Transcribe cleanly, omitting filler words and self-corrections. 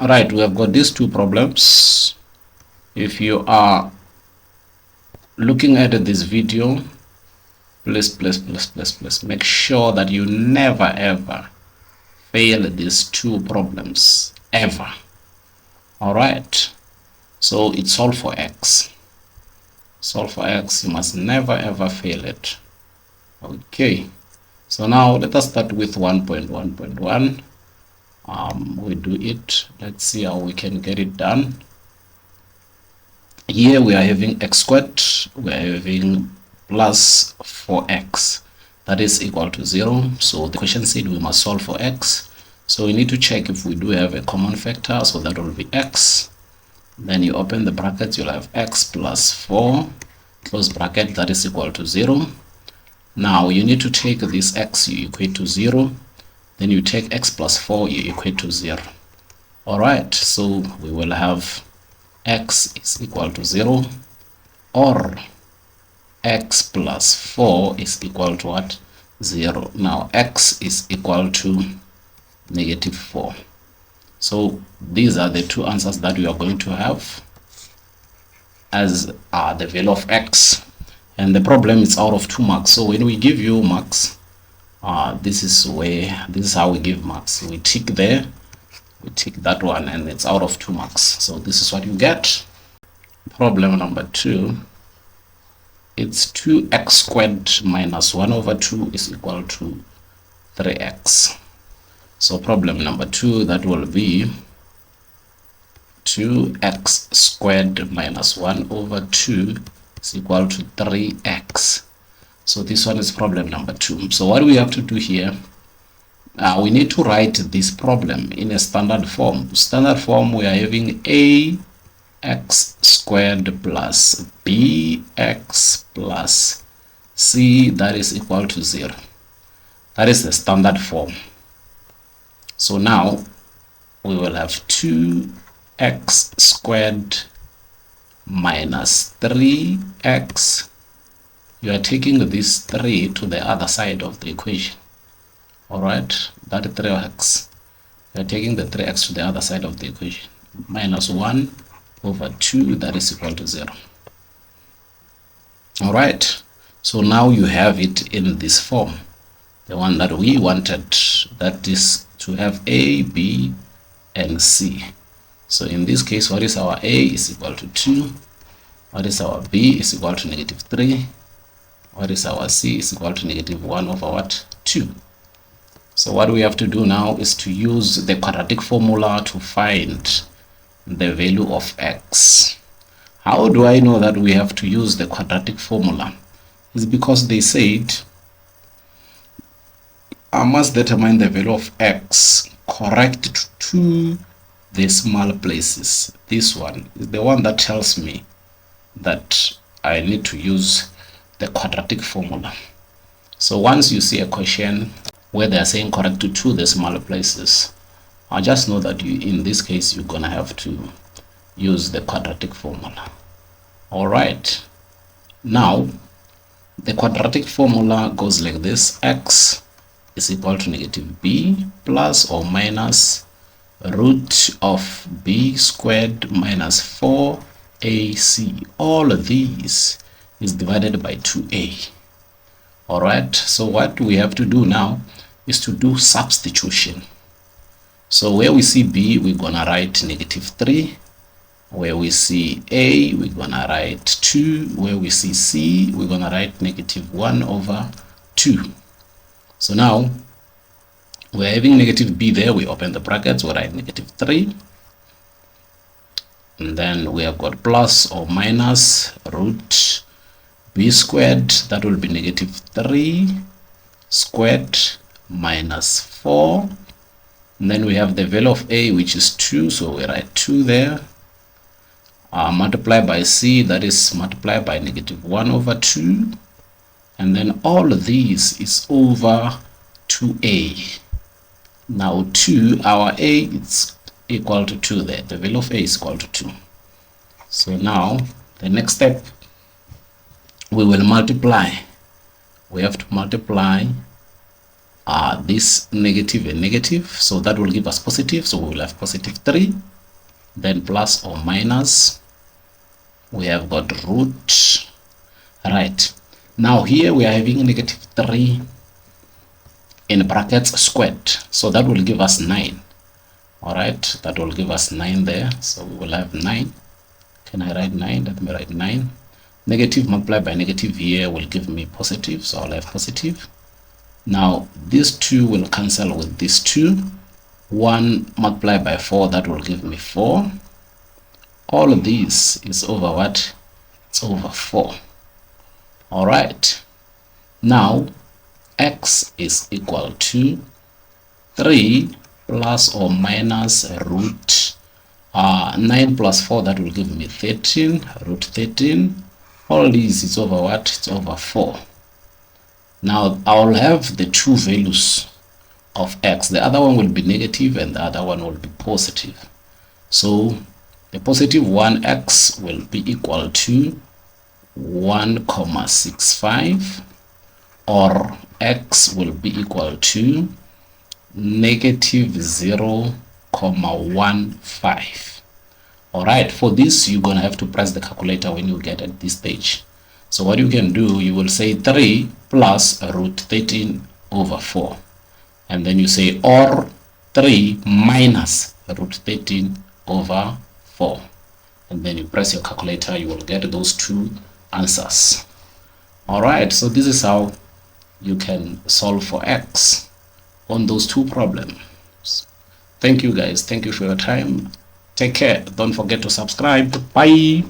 All right, we have got these two problems. If you are looking at this video, please make sure that you never ever fail these two problems ever. All right, so it's solve for x. Solve for x, you must never ever fail it. Okay, so now let us start with 1.1.1. We do it. Let's see how we can get it done. Here we are having x squared, we are having plus 4x, that is equal to 0. So the question said we must solve for x, so we need to check if we do have a common factor, so that will be x. Then you open the brackets, you'll have x plus 4, close bracket, that is equal to 0. Now you need to take this x, you equate to 0, then you take x plus 4, you equate to 0. All right, so we will have x is equal to 0, or x plus 4 is equal to what? 0. Now x is equal to negative 4. So these are the two answers that we are going to have as the value of x, and the problem is out of 2 marks. So when we give you marks, this is how we give marks. We tick there, we tick that one, and it's out of 2 marks. So this is what you get. Problem number 2, it's 2x squared minus 1 over 2 is equal to 3x. So problem number 2, that will be 2x squared minus 1 over 2 is equal to 3x. So this one is problem number 2. So what we have to do here, we need to write this problem in a standard form. Standard form, we are having ax squared plus bx plus c, that is equal to 0. That is the standard form. So now we will have 2x squared minus 3x. You are taking this 3 to the other side of the equation. All right, that 3x, you are taking the 3x to the other side of the equation, minus 1 over 2, that is equal to 0. All right, so now you have it in this form, the one that we wanted, that is to have a, b, and c. So in this case, what is our a is equal to 2, what is our b is equal to negative 3, what is our c is equal to negative 1 over what? 2. So what we have to do now is to use the quadratic formula to find the value of x. How do I know that we have to use the quadratic formula? It's because they said I must determine the value of x correct to 2 decimal places. This one is the one that tells me that I need to use the quadratic formula. So once you see a question where they are saying correct to 2 decimal places, I just know that in this case you're gonna have to use the quadratic formula. All right, now the quadratic formula goes like this: x is equal to negative b plus or minus root of b squared minus 4ac. All of these is divided by 2a. All right, so what we have to do now is to do substitution. So where we see b, we're gonna write negative 3. Where we see a, we're gonna write 2. Where we see c, we're gonna write negative 1 over 2. So now we're having negative b there, we open the brackets, we write negative 3. And then we have got plus or minus root b squared, that will be negative 3 squared minus 4. And then we have the value of a, which is 2, so we write 2 there. Multiply by c, that is multiplied by negative 1 over 2. And then all of these is over 2a. Now 2, our a is equal to 2 there. The value of a is equal to 2. So now the next step, we will multiply. We have to multiply this negative and negative, so that will give us positive, so we will have positive 3, then plus or minus, we have got root. Right, now here we are having negative 3 in brackets squared, so that will give us 9. All right, that will give us 9 there, so we will have 9. Can I write 9? Let me write 9. Negative multiplied by negative here will give me positive, so I'll have positive. Now these 2 will cancel with these 2. 1 multiplied by 4, that will give me 4. All of this is over what? It's over 4. All right, now x is equal to 3 plus or minus root 9 plus 4, that will give me 13, root 13. All these is over what? It's over 4. Now I'll have the two values of x. The other one will be negative and the other one will be positive. So the positive 1x will be equal to 1,65, or x will be equal to negative 0,15. All right, for this you're gonna have to press the calculator when you get at this stage. So what you can do, you will say 3 plus root 13 over 4, and then you say or 3 minus root 13 over 4, and then you press your calculator, you will get those two answers. All right, so this is how you can solve for x on those two problems. Thank you guys, thank you for your time. Take care, don't forget to subscribe. Bye.